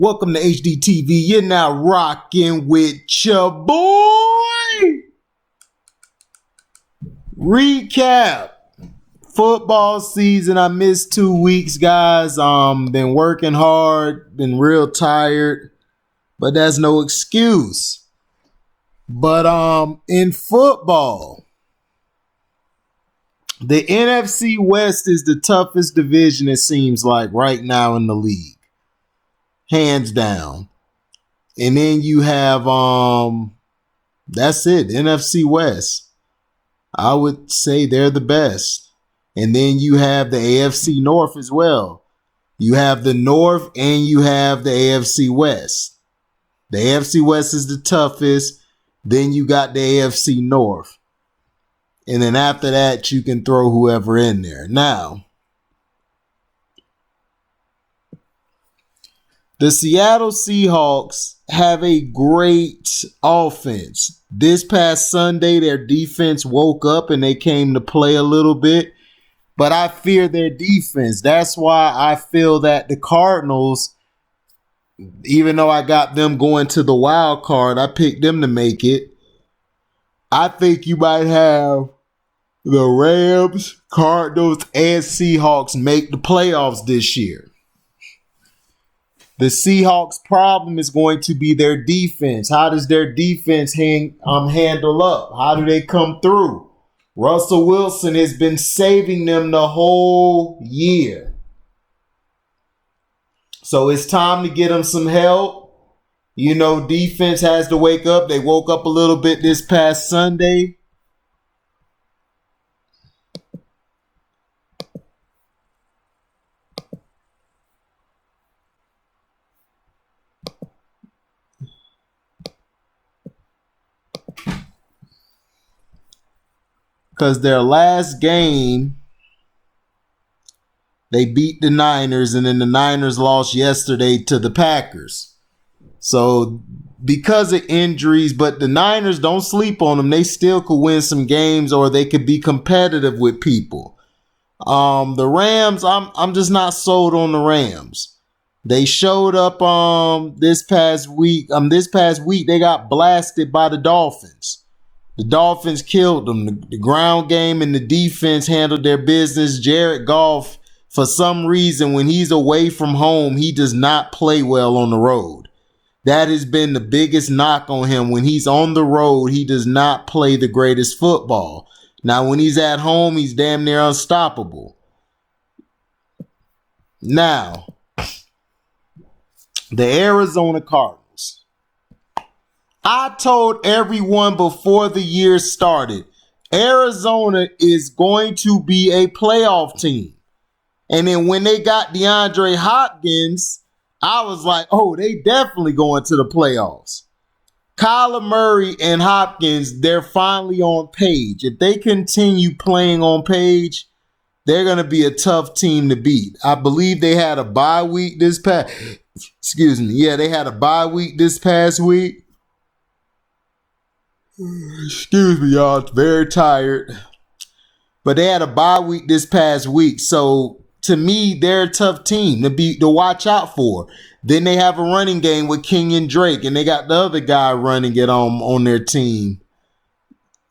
Welcome to HDTV. You're now rocking with your boy. Recap. Football season. I missed 2 weeks, guys. Been working hard. Been real tired. But that's no excuse. But in football, the NFC West is the toughest division, it seems like, right now in the league. Hands down. And then you have that's it, NFC West. I would say they're the best. And then you have the AFC North as well. You have the North and you have the AFC West. The AFC West is the toughest. Then you got the AFC North. And then after that, you can throw whoever in there. Now, the Seattle Seahawks have a great offense. This past Sunday, their defense woke up and they came to play a little bit. But I fear their defense. That's why I feel that the Cardinals, even though I got them going to the wild card, I picked them to make it. I think you might have the Rams, Cardinals, and Seahawks make the playoffs this year. The Seahawks' problem is going to be their defense. How does their defense handle up? How do they come through? Russell Wilson has been saving them the whole year. So it's time to get them some help. You know, defense has to wake up. They woke up a little bit this past Sunday. Because their last game, they beat the Niners, and then the Niners lost yesterday to the Packers. So because of injuries, but the Niners, don't sleep on them. They still could win some games, or they could be competitive with people. The Rams, I'm just not sold on the Rams. They showed up this past week. This past week they got blasted by the Dolphins. The Dolphins killed them. The ground game and the defense handled their business. Jared Goff, for some reason, when he's away from home, he does not play well on the road. That has been the biggest knock on him. When he's on the road, he does not play the greatest football. Now, when he's at home, he's damn near unstoppable. Now, the Arizona Cardinals. I told everyone before the year started, Arizona is going to be a playoff team. And then when they got DeAndre Hopkins, I was like, oh, they definitely going to the playoffs. Kyler Murray and Hopkins, they're finally on page. If they continue playing on page, they're going to be a tough team to beat. I believe they had a bye week this past. Excuse me. Yeah, they had a bye week this past week. Excuse me, y'all. It's very tired. But they had a bye week this past week. So, to me, they're a tough team to watch out for. Then they have a running game with Kenyon Drake. And they got the other guy running it on their team.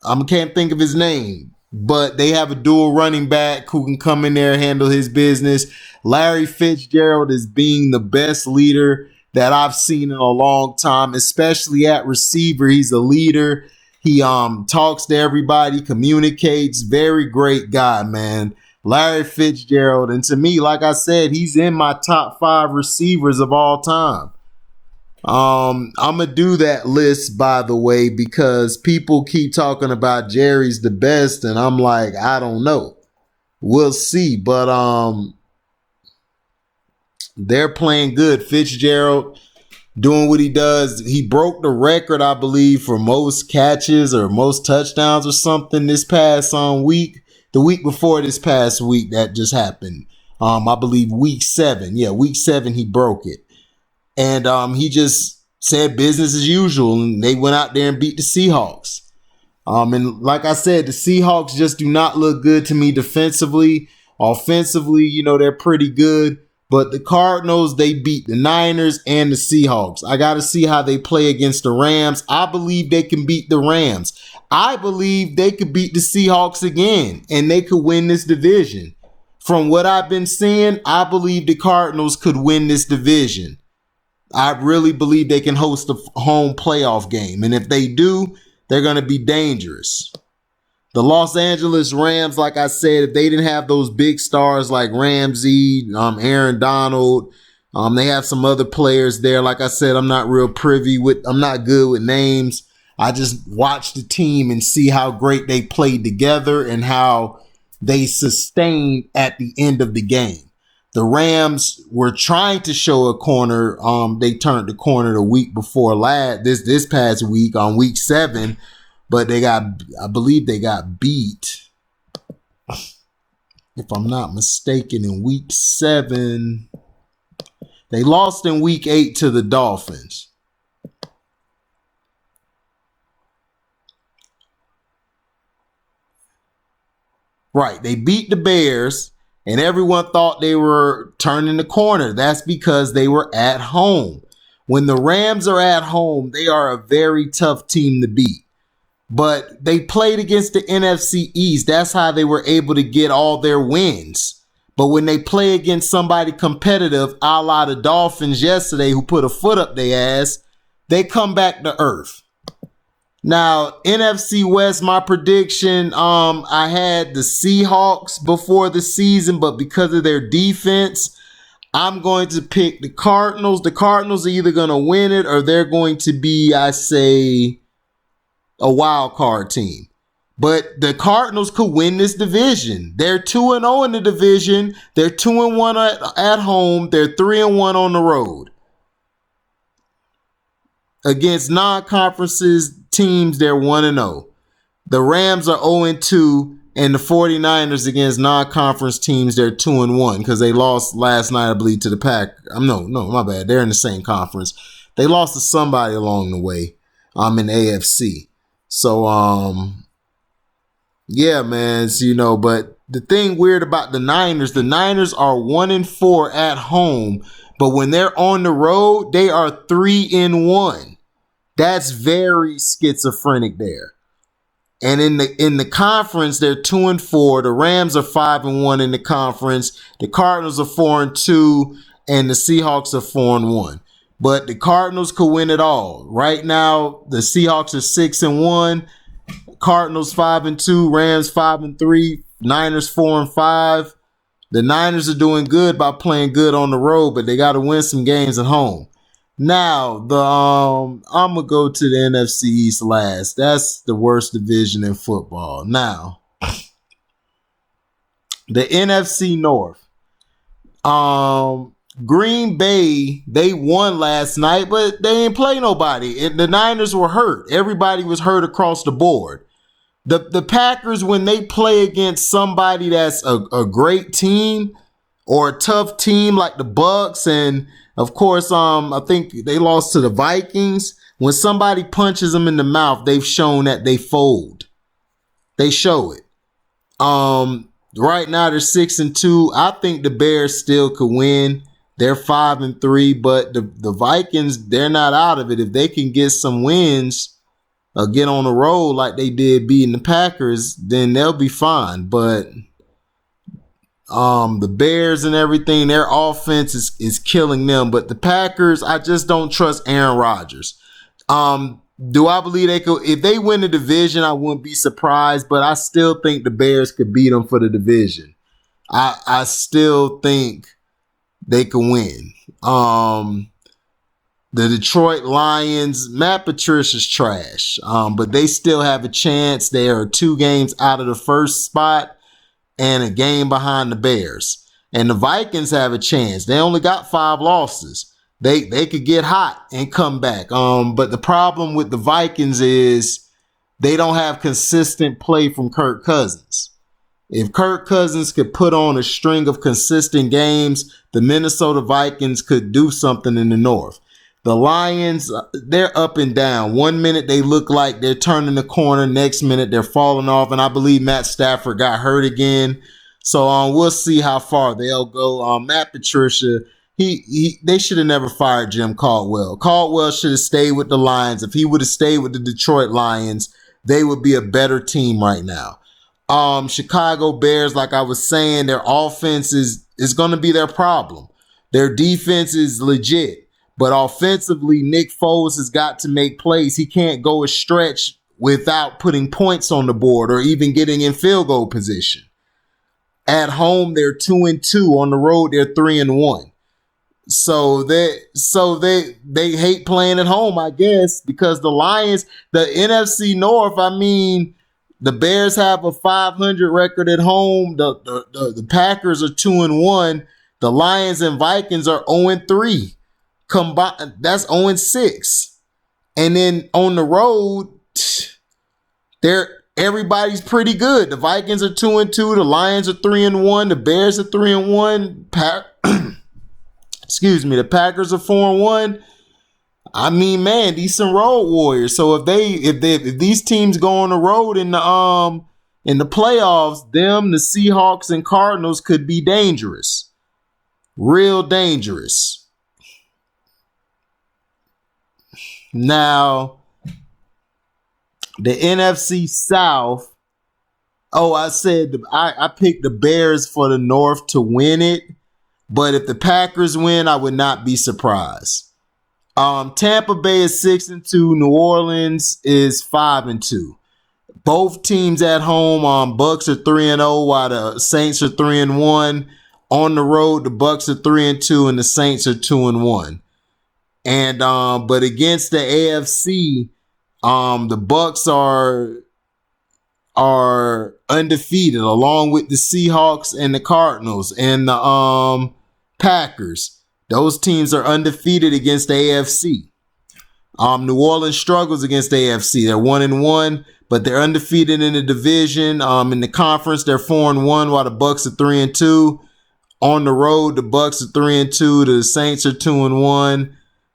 I can't think of his name. But they have a dual running back who can come in there and handle his business. Larry Fitzgerald is being the best leader that I've seen in a long time, especially at receiver. He's a leader. He talks to everybody, communicates. Very great guy, man. Larry Fitzgerald. And to me, like I said, he's in my top 5 receivers of all time. I'm going to do that list, by the way, because people keep talking about Jerry's the best, and I'm like, I don't know. We'll see. But they're playing good. Fitzgerald doing what he does. He broke the record, I believe, for most catches or most touchdowns or something this past week. The week before this past week that just happened. I believe week 7. Yeah, week 7 he broke it. And he just said business as usual. And they went out there and beat the Seahawks. And like I said, the Seahawks just do not look good to me defensively. Offensively, you know, they're pretty good. But the Cardinals, they beat the Niners and the Seahawks. I got to see how they play against the Rams. I believe they can beat the Rams. I believe they could beat the Seahawks again, and they could win this division. From what I've been seeing, I believe the Cardinals could win this division. I really believe they can host a home playoff game. And if they do, they're going to be dangerous. The Los Angeles Rams, like I said, if they didn't have those big stars like Ramsey, Aaron Donald, they have some other players there. Like I said, I'm not good with names. I just watch the team and see how great they played together and how they sustained at the end of the game. The Rams were trying to show a corner. They turned the corner the week before this past week on week 7, but I believe they got beat, if I'm not mistaken, in week 7. They lost in week 8 to the Dolphins. Right, they beat the Bears, and everyone thought they were turning the corner. That's because they were at home. When the Rams are at home, they are a very tough team to beat. But they played against the NFC East. That's how they were able to get all their wins. But when they play against somebody competitive, a la the Dolphins yesterday, who put a foot up their ass, they come back to earth. Now, NFC West, my prediction, I had the Seahawks before the season, but because of their defense, I'm going to pick the Cardinals. The Cardinals are either going to win it or they're going to be, I say, a wild card team. But the Cardinals could win this division. They're 2-0 in the division. They're 2-1 at home. They're 3-1 on the road. Against non-conferences teams, they're 1-0. The Rams are 0-2, and the 49ers against non-conference teams, they're 2-1 because they lost last night, I believe, to the Pack. No, my bad. They're in the same conference. They lost to somebody along the way. In the AFC. So, yeah, man. So, but the thing weird about the Niners are 1-4 at home, but when they're on the road, they are 3-1. That's very schizophrenic there. And in the conference, they're 2-4. The Rams are 5-1 in the conference. The Cardinals are 4-2, and the Seahawks are 4-1. But the Cardinals could win it all. Right now, the Seahawks are 6-1, Cardinals 5-2, Rams 5-3, Niners 4-5. The Niners are doing good by playing good on the road, but they got to win some games at home. Now, I'm gonna go to the NFC East last. That's the worst division in football. Now, the NFC North. Green Bay, they won last night, but they didn't play nobody. And the Niners were hurt. Everybody was hurt across the board. The Packers, when they play against somebody that's a great team or a tough team like the Bucks, and of course, I think they lost to the Vikings. When somebody punches them in the mouth, they've shown that they fold. They show it. Right now they're 6-2. I think the Bears still could win. They're 5-3, but the Vikings, they're not out of it. If they can get some wins or get on the road like they did beating the Packers, then they'll be fine. But the Bears and everything, their offense is killing them. But the Packers, I just don't trust Aaron Rodgers. Do I believe they could? If they win the division, I wouldn't be surprised. But I still think the Bears could beat them for the division. I still think they can win. The Detroit Lions, Matt Patricia's trash, but they still have a chance. They are 2 games out of the first spot and a game behind the Bears. And the Vikings have a chance. They only got 5 losses. They could get hot and come back. But the problem with the Vikings is they don't have consistent play from Kirk Cousins. If Kirk Cousins could put on a string of consistent games, the Minnesota Vikings could do something in the North. The Lions, they're up and down. One minute they look like they're turning the corner. Next minute they're falling off. And I believe Matt Stafford got hurt again. So we'll see how far they'll go. Matt Patricia, they should have never fired Jim Caldwell. Caldwell should have stayed with the Lions. If he would have stayed with the Detroit Lions, they would be a better team right now. Chicago Bears, like I was saying, their offense is going to be their problem. Their defense is legit. But offensively, Nick Foles has got to make plays. He can't go a stretch without putting points on the board or even getting in field goal position. At home, they're 2-2. On the road, they're 3-1. So they hate playing at home, I guess, because the Lions, the NFC North, I mean, the Bears have a 500 record at home. The Packers are 2-1. The Lions and Vikings are 0-3. Combined, that's 0-6. And then on the road, everybody's pretty good. The Vikings are 2-2. The Lions are 3-1. The Bears are 3-1. The Packers are 4-1. I mean, man, these some road warriors. So if these teams go on the road in the playoffs, them, the Seahawks and Cardinals could be dangerous. Real dangerous. Now, the NFC South. Oh, I said I picked the Bears for the North to win it. But if the Packers win, I would not be surprised. Tampa Bay is 6-2. New Orleans is 5-2. Both teams at home. Bucks are 3-0, while the Saints are 3-1. On the road, the Bucks are 3-2, and the Saints are 2-1. And but against the AFC, the Bucks are undefeated, along with the Seahawks and the Cardinals and the Packers. Those teams are undefeated against the AFC. New Orleans struggles against the AFC. They're 1-1, but they're undefeated in the division. In the conference, they're 4-1, while the Bucks are 3-2. On the road, the Bucks are 3-2. The Saints are 2-1.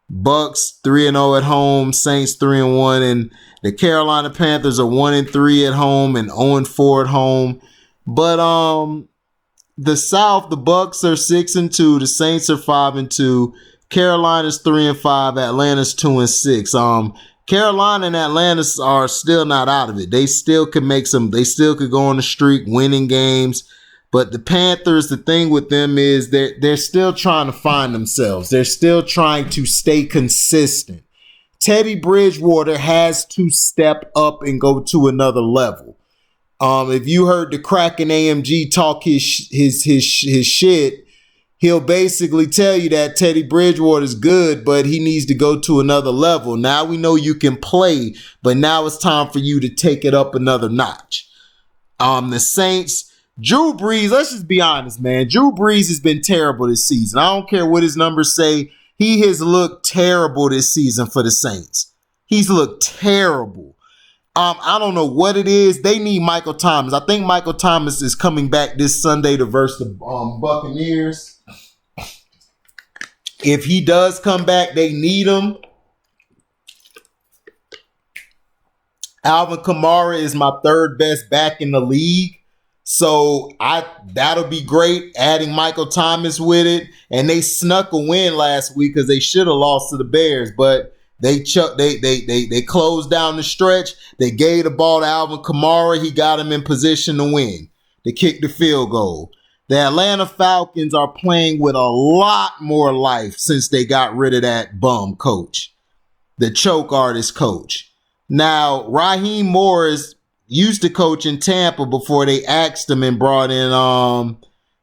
Bucks 3-0 at home, Saints 3-1, and the Carolina Panthers are 1-3 at home and 0-4 at home. But the South, the Bucks are 6-2, the Saints are 5-2, Carolina's 3-5, Atlanta's 2-6. Carolina and Atlanta are still not out of it. They still could they still could go on the streak, winning games. But the Panthers, the thing with them is they're still trying to find themselves. They're still trying to stay consistent. Teddy Bridgewater has to step up and go to another level. If you heard the Kraken AMG talk his shit, he'll basically tell you that Teddy Bridgewater is good, but he needs to go to another level. Now we know you can play, but now it's time for you to take it up another notch. The Saints. Drew Brees, let's just be honest, man. Drew Brees has been terrible this season. I don't care what his numbers say. He has looked terrible this season for the Saints. He's looked terrible. I don't know what it is. They need Michael Thomas. I think Michael Thomas is coming back this Sunday to verse the Buccaneers. If he does come back, they need him. Alvin Kamara is my third best back in the league. So that'll be great, adding Michael Thomas with it. And they snuck a win last week because they should have lost to the Bears, but they closed down the stretch. They gave the ball to Alvin Kamara. He got him in position to win. They kicked the field goal. The Atlanta Falcons are playing with a lot more life since they got rid of that bum coach, the choke artist coach. Now, Raheem Morris used to coach in Tampa before they axed him and brought in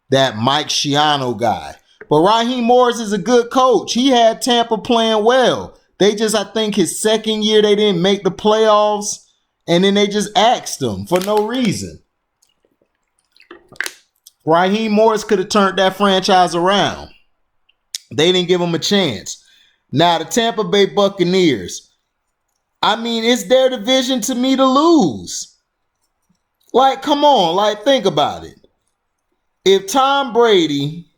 that Mike Shiano guy. But Raheem Morris is a good coach. He had Tampa playing well. They just, I think his second year, they didn't make the playoffs, and then they just axed him for no reason. Raheem Morris could have turned that franchise around. They didn't give him a chance. Now, the Tampa Bay Buccaneers, I mean, it's their division to me to lose. Like, come on, like, think about it. If Tom Brady,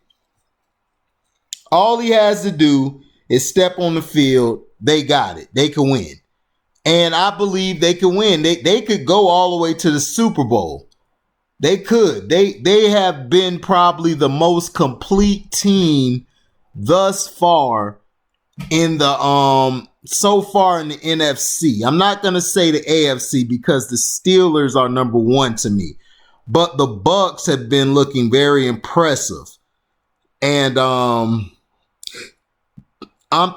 all he has to do is step on the field, they got it. They can win. And I believe they can win. They could go all the way to the Super Bowl. They could. They have been probably the most complete team thus far in the so far in the NFC. I'm not gonna say the AFC because the Steelers are number one to me, but the Bucks have been looking very impressive, and I'm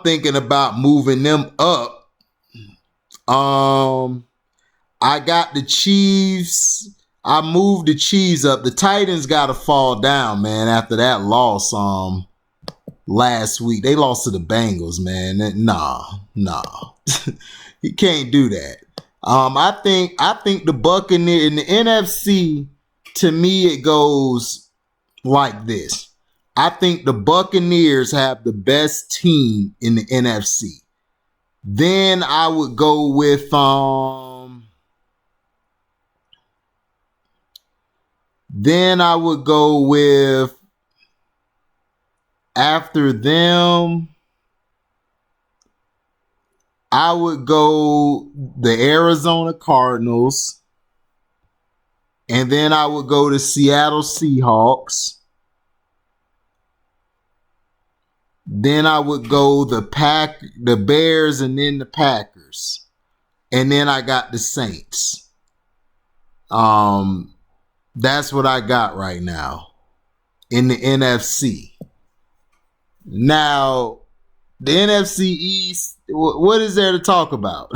thinking about moving them up. I got the Chiefs. I moved the Chiefs up. The Titans got to fall down, man, after that loss last week. They lost to the Bengals, man. Nah. You can't do that. I think the Buccaneers in the NFC, to me, it goes like this. I think the Buccaneers have the best team in the NFC. Then I would go with after them, I would go the Arizona Cardinals, and then I would go to Seattle Seahawks. Then I would go the Bears, and then the Packers. And then I got the Saints. That's what I got right now in the NFC. Now, the NFC East, what is there to talk about?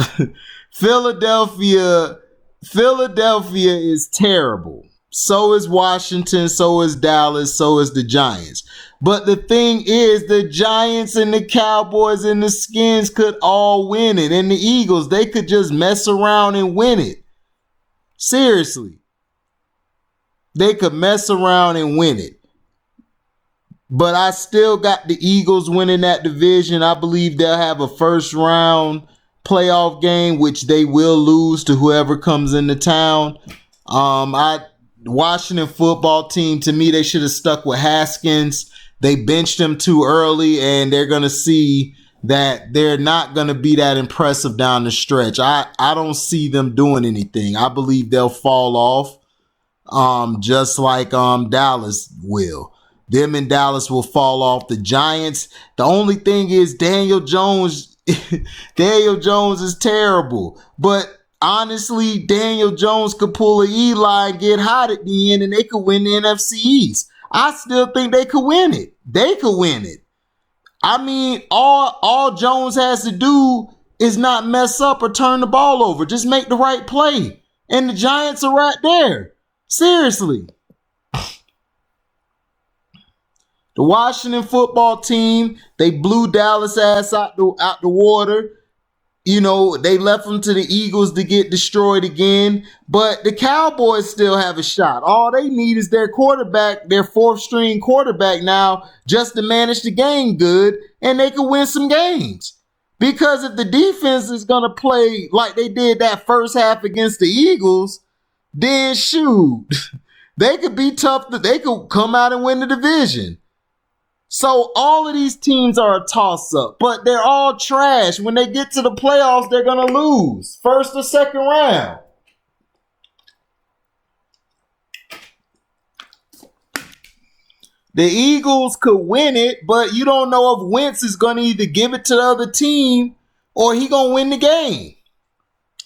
Philadelphia is terrible. So is Washington, so is Dallas, so is the Giants. But the thing is, the Giants and the Cowboys and the Skins could all win it. And the Eagles, they could just mess around and win it. Seriously. They could mess around and win it. But I still got the Eagles winning that division. I believe they'll have a first round playoff game, which they will lose to whoever comes into town. Washington football team, to me, they should have stuck with Haskins. They benched him too early, and they're going to see that they're not going to be that impressive down the stretch. I don't see them doing anything. I believe they'll fall off, just like Dallas will. Them and Dallas will fall off. The Giants, the only thing is Daniel Jones is terrible. But honestly, Daniel Jones could pull an Eli and get hot at the end, and they could win the NFC East. I still think they could win it. They could win it. I mean, all Jones has to do is not mess up or turn the ball over. Just make the right play. And the Giants are right there. Seriously. The Washington football team, they blew Dallas ass out the water. You know, they left them to the Eagles to get destroyed again. But the Cowboys still have a shot. All they need is their quarterback, their fourth string quarterback now, just to manage the game good, and they can win some games. Because if the defense is going to play like they did that first half against the Eagles, then shoot, they could be tough. They could come out and win the division. So all of these teams are a toss-up, but they're all trash. When they get to the playoffs, they're going to lose. First or second round. The Eagles could win it, but you don't know if Wentz is going to either give it to the other team or he going to win the game.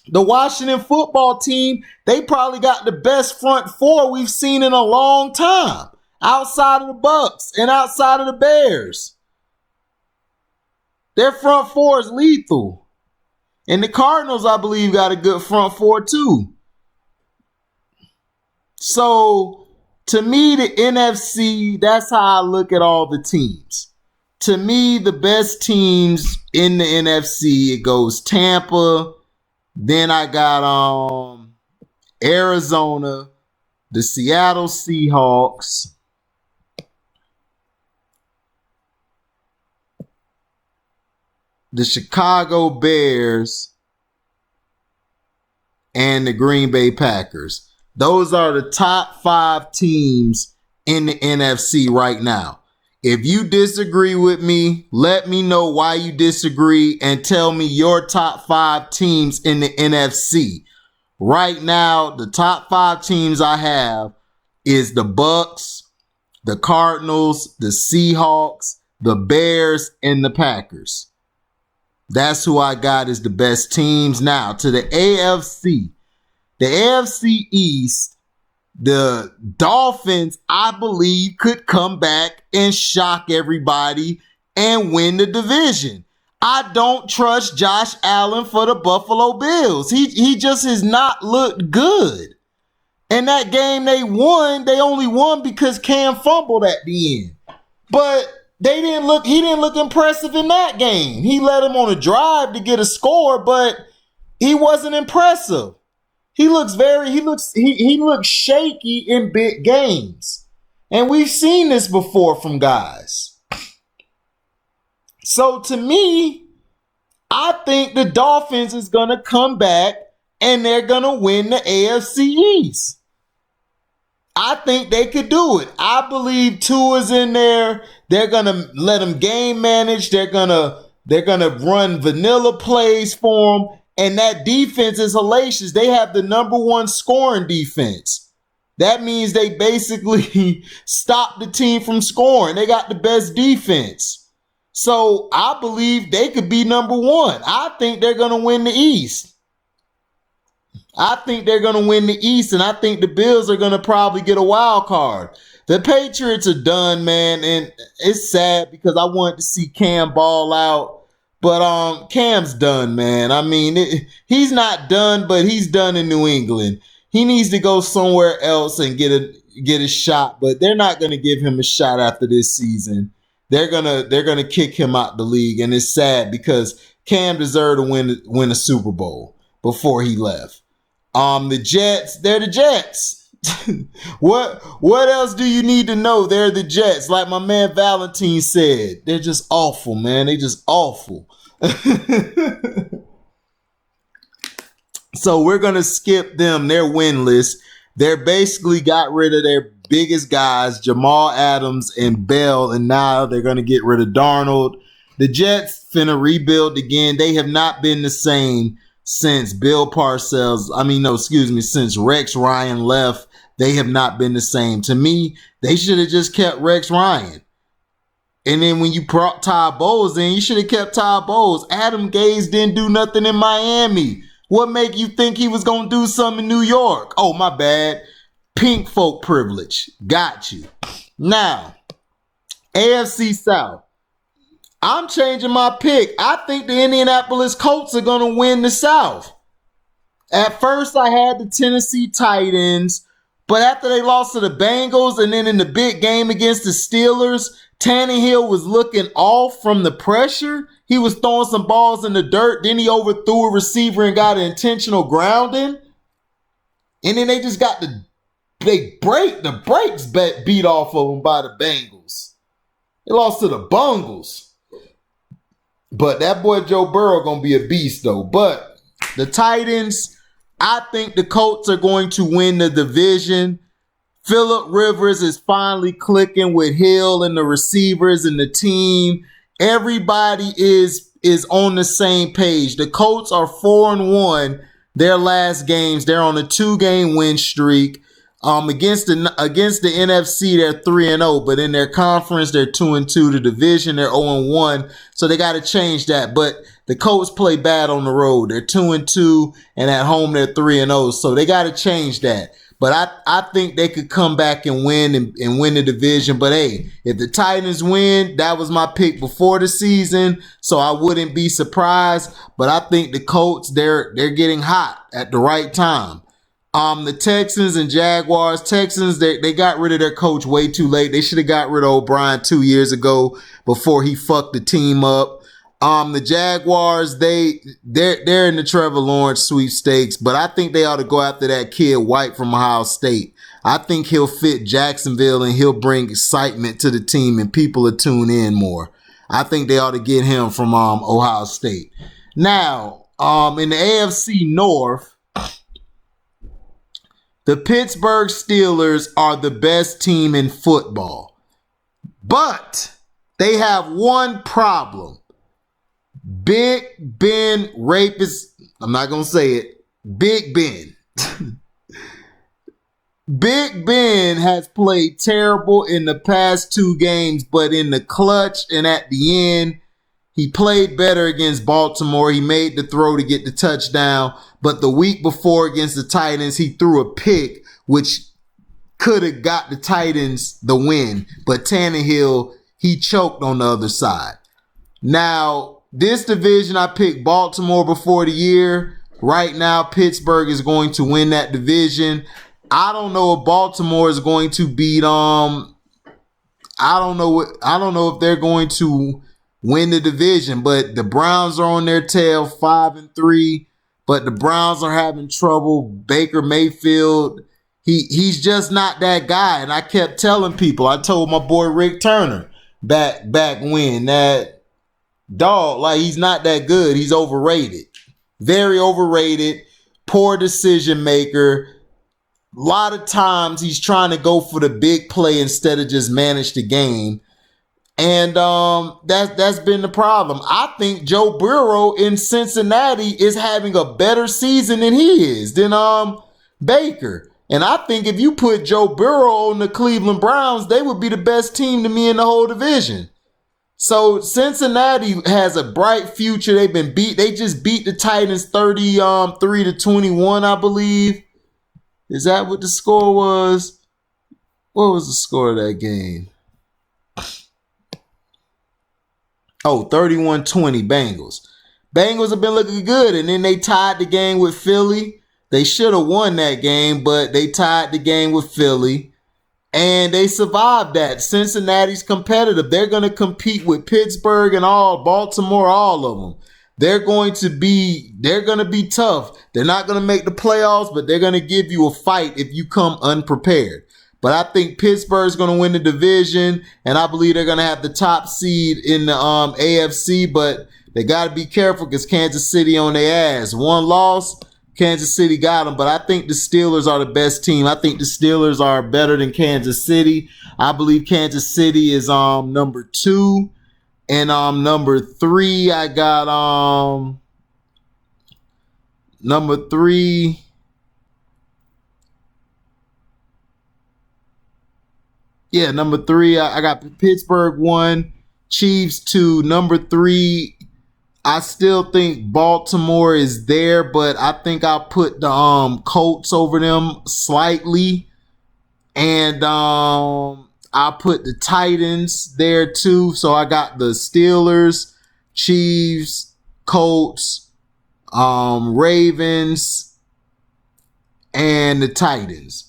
The Washington football team, they probably got the best front four we've seen in a long time. Outside of the Bucks and outside of the Bears. Their front four is lethal. And the Cardinals, I believe, got a good front four too. So, to me, the NFC, that's how I look at all the teams. To me, the best teams in the NFC, it goes Tampa. Then I got Arizona, the Seattle Seahawks, the Chicago Bears, and the Green Bay Packers. Those are the top 5 teams in the NFC right now. If you disagree with me, let me know why you disagree and tell me your top 5 teams in the NFC. Right now, the top 5 teams I have is the Bucks, the Cardinals, the Seahawks, the Bears, and the Packers. That's who I got as the best teams. Now, to the AFC. The AFC East, the Dolphins, I believe, could come back and shock everybody and win the division. I don't trust Josh Allen for the Buffalo Bills. He just has not looked good. And that game they won, they only won because Cam fumbled at the end. But he didn't look impressive in that game. He led him on a drive to get a score, but he wasn't impressive. He looks shaky in big games. And we've seen this before from guys. So to me, I think the Dolphins is going to come back and they're going to win the AFC East. I think they could do it. I believe Tua's in there. They're going to let him game manage. They're going to run vanilla plays for him. And that defense is hellacious. They have the number one scoring defense. That means they basically stop the team from scoring. They got the best defense. So I believe they could be number one. I think they're going to win the East. I think they're going to win the East, and I think the Bills are going to probably get a wild card. The Patriots are done, man, and it's sad because I wanted to see Cam ball out. But Cam's done, man. I mean, he's not done, but he's done in New England. He needs to go somewhere else and get a shot, but they're not going to give him a shot after this season. They're gonna kick him out the league, and it's sad because Cam deserved to win a Super Bowl before he left. The Jets, they're the Jets. What else do you need to know? They're the Jets. Like my man Valentine said, they're just awful, man. They just awful. So we're going to skip them. They're winless. They're basically got rid of their biggest guys, Jamal Adams and Bell, and now they're going to get rid of Darnold. The Jets finna rebuild again. They have not been the same since since Rex Ryan left. They have not been the same. To me, they should have just kept Rex Ryan. And then when you brought Todd Bowles in, you should have kept Todd Bowles. Adam Gase didn't do nothing in Miami. What make you think he was going to do something in New York? Oh, my bad. Pink folk privilege. Got you. Now, AFC South. I'm changing my pick. I think the Indianapolis Colts are going to win the South. At first, I had the Tennessee Titans, but after they lost to the Bengals and then in the big game against the Steelers, Tannehill was looking off from the pressure. He was throwing some balls in the dirt. Then he overthrew a receiver and got an intentional grounding. And then they just got the brakes beat off of them by the Bengals. They lost to the Bungles. But that boy Joe Burrow going to be a beast, though. But the Titans, I think the Colts are going to win the division. Phillip Rivers is finally clicking with Hill and the receivers and the team. Everybody is on the same page. The Colts are 4-1 their last games. They're on a 2-game win streak. Against the NFC, they're 3-0, but in their conference, they're 2-2. The division, they're 0-1. So they got to change that. But the Colts play bad on the road. They're 2-2, and at home they're 3-0. So they got to change that. But I think they could come back and win and win the division. But hey, if the Titans win, that was my pick before the season, so I wouldn't be surprised. But I think the Colts, they're getting hot at the right time. The Texans and Jaguars. Texans, they got rid of their coach way too late. They should have got rid of O'Brien 2 years ago before he fucked the team up. The Jaguars, they're in the Trevor Lawrence sweepstakes, but I think they ought to go after that kid White from Ohio State. I think he'll fit Jacksonville and he'll bring excitement to the team and people will tune in more. I think they ought to get him from Ohio State. Now, in the AFC North, the Pittsburgh Steelers are the best team in football, but they have one problem. Big Ben rapist. I'm not going to say it. Big Ben. Big Ben has played terrible in the past 2 games, but in the clutch and at the end, he played better against Baltimore. He made the throw to get the touchdown, but the week before against the Titans, he threw a pick, which could have got the Titans the win, but Tannehill, he choked on the other side. Now, this division, I picked Baltimore before the year. Right now, Pittsburgh is going to win that division. I don't know if Baltimore is going to beat I don't know if they're going to win the division, but the Browns are on their tail 5-3, but the Browns are having trouble. Baker Mayfield, he's just not that guy. And I kept telling people, I told my boy Rick Turner back when that dog, like, he's not that good. He's overrated. Very overrated. Poor decision maker. A lot of times he's trying to go for the big play instead of just manage the game. And that's been the problem. I think Joe Burrow in Cincinnati is having a better season than he is than Baker. And I think if you put Joe Burrow on the Cleveland Browns, they would be the best team to me in the whole division. So Cincinnati has a bright future. They just beat the Titans 33-21, I believe. Is that what the score was? What was the score of that game? Oh, 31-20 Bengals. Bengals have been looking good, and then they tied the game with Philly. They should have won that game, but they tied the game with Philly, and they survived that. Cincinnati's competitive. They're going to compete with Pittsburgh and Baltimore, all of them. They're going to be tough. They're not going to make the playoffs, but they're going to give you a fight if you come unprepared. But I think Pittsburgh's going to win the division, and I believe they're going to have the top seed in the AFC, but they got to be careful because Kansas City on their ass. One loss, Kansas City got them, but I think the Steelers are the best team. I think the Steelers are better than Kansas City. I believe Kansas City is number 2. And number 3, I got number 3. Yeah, number 3, I got Pittsburgh 1, Chiefs 2. Number 3, I still think Baltimore is there, but I think I'll put the Colts over them slightly. And I put the Titans there too. So I got the Steelers, Chiefs, Colts, Ravens, and the Titans.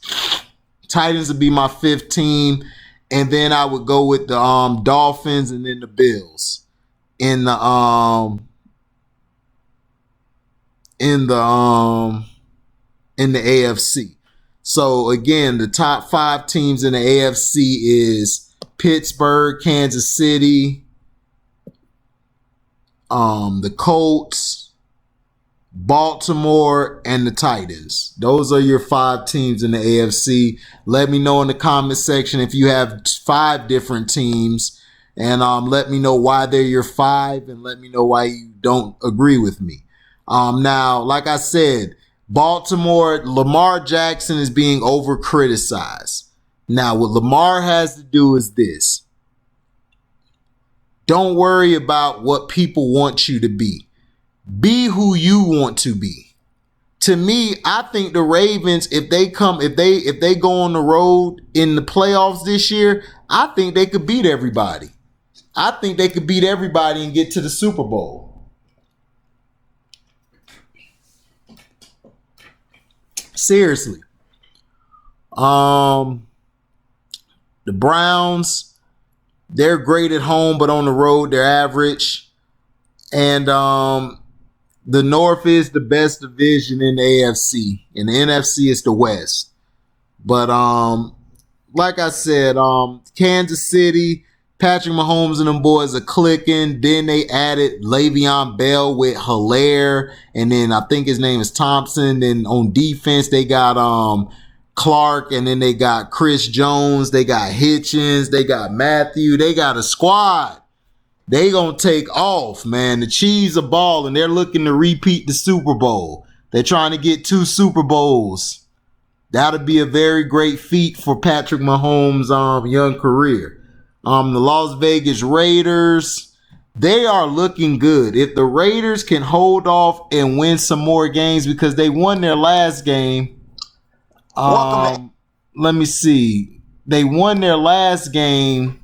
Titans would be my 5th team. And then I would go with the Dolphins and then the Bills in the AFC. So again, the top 5 teams in the AFC is Pittsburgh, Kansas City, the Colts, Baltimore, and the Titans. Those are your 5 teams in the AFC. Let me know in the comment section if you have 5 different teams, and let me know why they're your 5, and let me know why you don't agree with me. Now, like I said, Baltimore, Lamar Jackson is being over criticized. Now, what Lamar has to do is this. Don't worry about what people want you to be. Be who you want to be. To me, I think the Ravens, if they go on the road in the playoffs this year, I think they could beat everybody. I think they could beat everybody and get to the Super Bowl. Seriously. The Browns, they're great at home, but on the road, they're average. And the North is the best division in the AFC. And the NFC is the West. But like I said, Kansas City, Patrick Mahomes and them boys are clicking. Then they added Le'Veon Bell with Hilaire. And then I think his name is Thompson. Then on defense, they got Clark. And then they got Chris Jones. They got Hitchens. They got Matthew. They got a squad. They gonna take off, man. The Chiefs are balling. They're looking to repeat the Super Bowl. They're trying to get 2 Super Bowls. That'll be a very great feat for Patrick Mahomes' young career. The Las Vegas Raiders, they are looking good. If the Raiders can hold off and win some more games, because they won their last game. Let me see. They won their last game,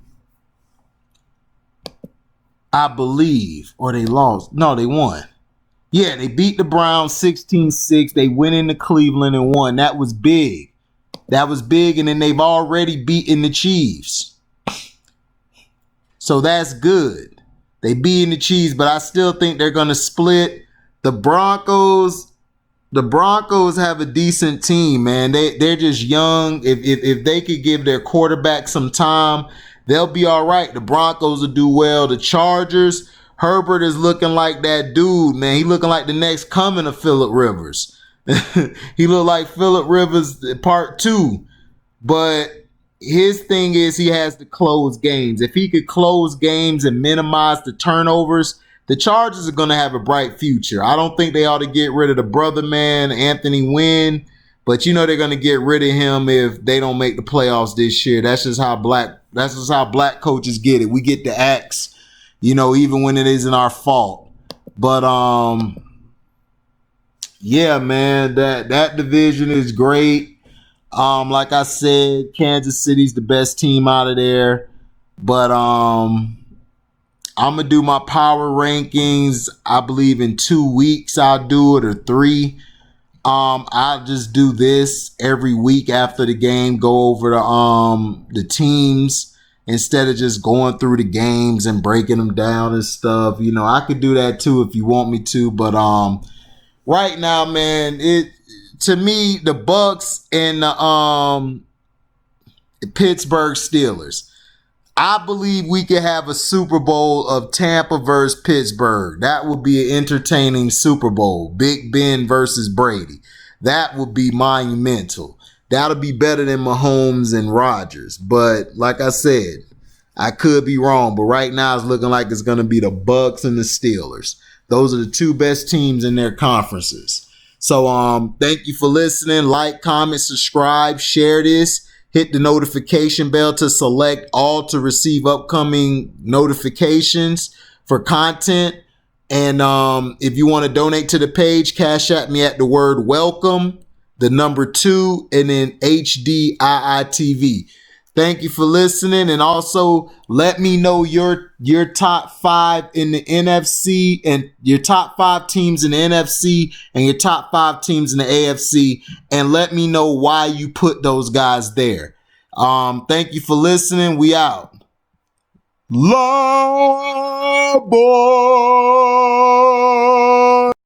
I believe, or they lost. No, they won. Yeah, they beat the Browns 16-6. They went into Cleveland and won. That was big. That was big, and then they've already beaten the Chiefs. So that's good. They beaten the Chiefs, but I still think they're going to split. The Broncos have a decent team, man. They're just young. If they could give their quarterback some time, they'll be all right. The Broncos will do well. The Chargers, Herbert is looking like that dude, man. He looking like the next coming of Phillip Rivers. He looked like Phillip Rivers part 2. But his thing is he has to close games. If he could close games and minimize the turnovers, the Chargers are going to have a bright future. I don't think they ought to get rid of the brother man, Anthony Wynn. But you know they're going to get rid of him if they don't make the playoffs this year. That's just how black coaches get it. We get the axe, even when it isn't our fault. But yeah, man, that division is great. Like I said, Kansas City's the best team out of there. But I'm gonna do my power rankings. I believe in 2 weeks I'll do it, or 3. I'll just do this every week after the game, go over the teams instead of just going through the games and breaking them down and stuff. I could do that too if you want me to, but right now, man, to me, the Bucks and the Pittsburgh Steelers, I believe we could have a Super Bowl of Tampa versus Pittsburgh. That would be an entertaining Super Bowl. Big Ben versus Brady. That would be monumental. That'll be better than Mahomes and Rodgers. But like I said, I could be wrong. But right now it's looking like it's going to be the Bucks and the Steelers. Those are the 2 best teams in their conferences. So thank you for listening. Like, comment, subscribe, share this. Hit the notification bell to select all to receive upcoming notifications for content. And if you want to donate to the page, cash at me at the word welcome, the number 2, and then HDIITV. Thank you for listening. And also let me know your top 5 in the NFC, and your top 5 teams in the NFC and your top 5 teams in the AFC. And let me know why you put those guys there. Thank you for listening. We out. Love, boy.